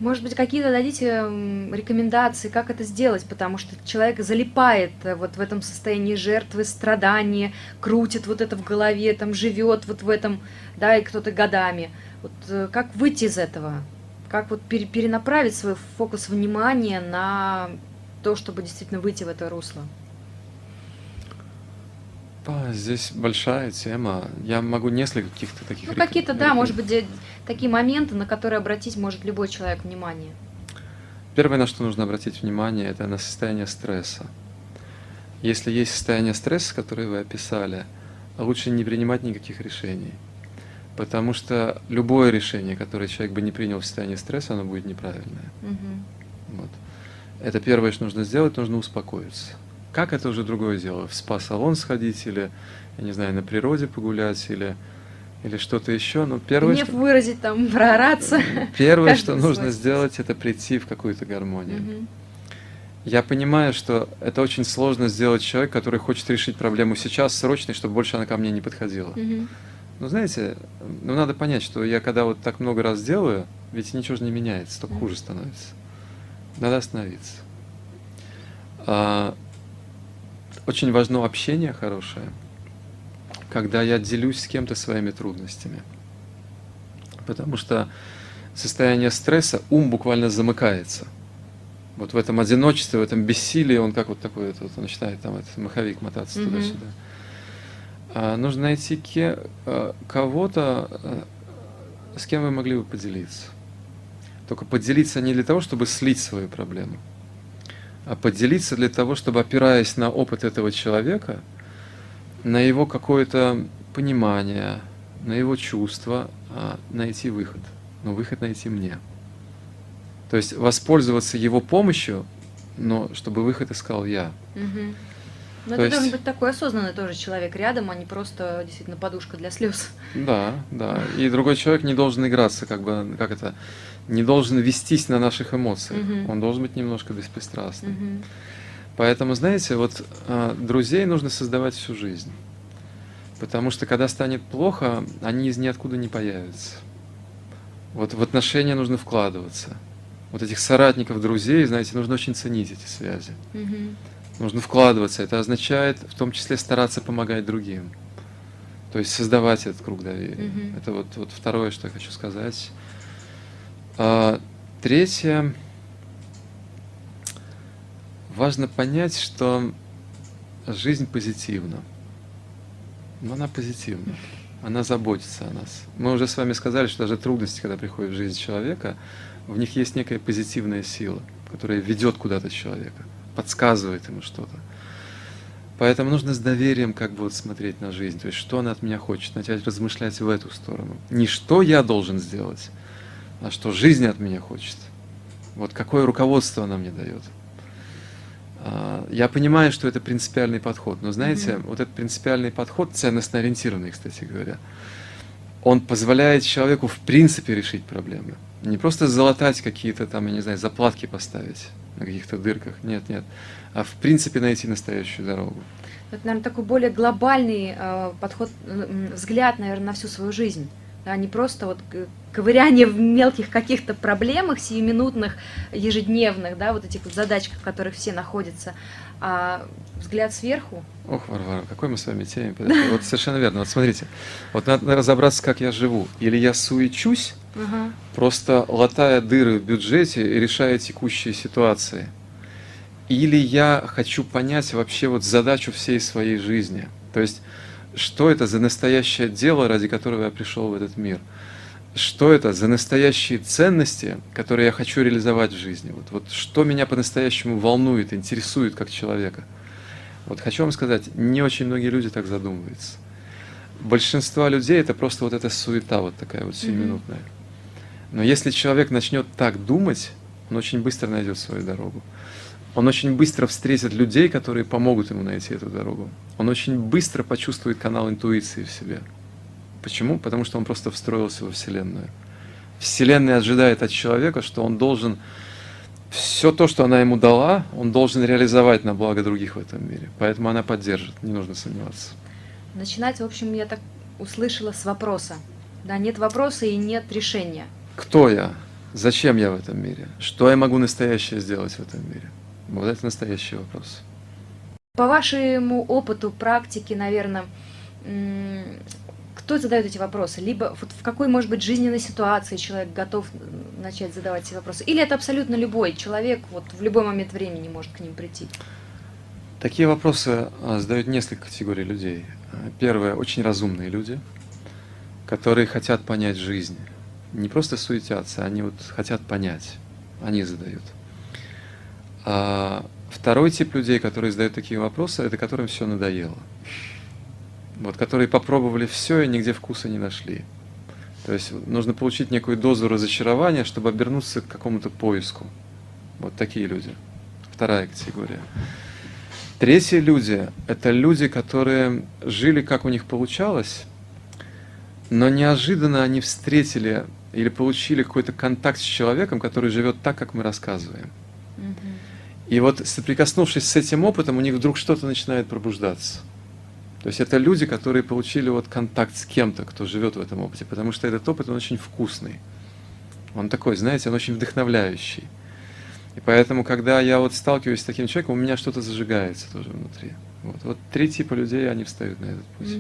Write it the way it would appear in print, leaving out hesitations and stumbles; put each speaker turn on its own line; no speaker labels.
Может быть, какие-то дадите рекомендации, как это сделать, потому что человек залипает вот в этом состоянии жертвы, страдания, крутит вот это в голове, там живет вот в этом, да, и кто-то годами. Вот как выйти из этого? Как вот перенаправить свой фокус внимания на то, чтобы действительно выйти в это русло?
Здесь большая тема. Я могу несколько каких-то таких
Ну, какие-то, да, может быть,
рекомендаций.
такие моменты, на которые обратить может любой человек внимание.
Первое, на что нужно обратить внимание, это на состояние стресса. Если есть состояние стресса, которое вы описали, лучше не принимать никаких решений. Потому что любое решение, которое человек бы не принял в состоянии стресса, оно будет неправильное. Вот. Это первое, что нужно сделать, нужно успокоиться. Как это уже другое дело? В спа-салон сходить или, я не знаю, на природе погулять или что-то еще. Но первое,
Гнев выразить, там, проораться.
первое,
Каждый
что
свой
нужно
способ.
сделать, это прийти в какую-то гармонию. Я понимаю, что это очень сложно сделать человек, который хочет решить проблему сейчас, срочно, чтобы больше она ко мне не подходила. Но знаете, надо понять, что я когда вот так много раз делаю, ведь ничего же не меняется, только хуже становится. Надо остановиться. Очень важно общение хорошее, когда я делюсь с кем-то своими трудностями. Потому что состояние стресса, ум буквально замыкается. Вот в этом одиночестве, в этом бессилии, он как вот такой, он начинает там этот маховик мотаться туда-сюда. Нужно найти кого-то, с кем вы могли бы поделиться. Только поделиться не для того, чтобы слить свою проблему, а поделиться для того, чтобы, опираясь на опыт этого человека, на его какое-то понимание, на его чувства, найти выход. Но выход найти мне. То есть воспользоваться его помощью, но чтобы выход искал я.
Но это должен быть такой осознанный тоже человек рядом, а не просто действительно подушка для слез.
Да. И другой человек не должен играться, не должен вестись на наших эмоциях. Он должен быть немножко беспристрастным. Поэтому, знаете, вот друзей нужно создавать всю жизнь. Потому что когда станет плохо, они из ниоткуда не появятся. Вот в отношения нужно вкладываться. Вот этих соратников, друзей, знаете, нужно очень ценить эти связи. Нужно вкладываться. Это означает в том числе стараться помогать другим. То есть создавать этот круг доверия. Это вот второе, что я хочу сказать. Третье. Важно понять, что жизнь позитивна. Но она позитивна. Она заботится о нас. Мы уже с вами сказали, что даже трудности, когда приходят в жизнь человека, в них есть некая позитивная сила, которая ведет куда-то человека, подсказывает ему что-то. Поэтому нужно с доверием смотреть на жизнь, то есть что она от меня хочет, начать размышлять в эту сторону. Не что я должен сделать, а что жизнь от меня хочет. Вот какое руководство она мне дает. Я понимаю, что это принципиальный подход, но знаете, вот этот принципиальный подход, ценностно ориентированный, кстати говоря, он позволяет человеку в принципе решить проблемы. Не просто залатать какие-то там, я не знаю, заплатки поставить на каких-то дырках, нет, а в принципе найти настоящую дорогу.
Это, наверное, такой более глобальный подход, взгляд, наверное, на всю свою жизнь. Да, не просто вот ковыряние в мелких каких-то проблемах, сиюминутных, ежедневных, да, вот этих вот задачках, в которых все находятся, а взгляд сверху.
Ох, Варвара, какой мы с вами теме подошли. Вот совершенно верно. Вот смотрите, вот надо разобраться, как я живу. Или я суечусь, просто латая дыры в бюджете и решая текущие ситуации. Или я хочу понять вообще вот задачу всей своей жизни. То есть, что это за настоящее дело, ради которого я пришел в этот мир? Что это за настоящие ценности, которые я хочу реализовать в жизни? Вот что меня по-настоящему волнует, интересует как человека? Вот хочу вам сказать, не очень многие люди так задумываются. Большинство людей это просто вот эта суета вот такая вот сиюминутная. Но если человек начнет так думать, он очень быстро найдет свою дорогу. Он очень быстро встретит людей, которые помогут ему найти эту дорогу. Он очень быстро почувствует канал интуиции в себе. Почему? Потому что он просто встроился во Вселенную. Вселенная ожидает от человека, что он должен все то, что она ему дала, он должен реализовать на благо других в этом мире. Поэтому она поддержит, не нужно сомневаться.
Начинать, в общем, я так услышала с вопроса. Да, нет вопроса и нет решения.
Кто я? Зачем я в этом мире? Что я могу настоящее сделать в этом мире? Вот это настоящий вопрос.
По вашему опыту, практике, наверное, кто задает эти вопросы? Либо вот в какой, может быть, жизненной ситуации человек готов начать задавать эти вопросы? Или это абсолютно любой человек, вот в любой момент времени может к ним прийти?
Такие вопросы задают несколько категорий людей. Первое, очень разумные люди, которые хотят понять жизнь. Не просто суетятся, они вот хотят понять. Они задают. А второй тип людей, которые задают такие вопросы, это которым все надоело. Вот, которые попробовали все и нигде вкуса не нашли. То есть нужно получить некую дозу разочарования, чтобы обернуться к какому-то поиску. Вот такие люди. Вторая категория. Третьи люди – это люди, которые жили, как у них получалось, но неожиданно они встретили или получили какой-то контакт с человеком, который живет так, как мы рассказываем. И вот соприкоснувшись с этим опытом, у них вдруг что-то начинает пробуждаться. То есть это люди, которые получили вот контакт с кем-то, кто живет в этом опыте, потому что этот опыт, он очень вкусный. Он такой, знаете, он очень вдохновляющий. И поэтому, когда я вот сталкиваюсь с таким человеком, у меня что-то зажигается тоже внутри. Вот три типа людей, они встают на этот путь.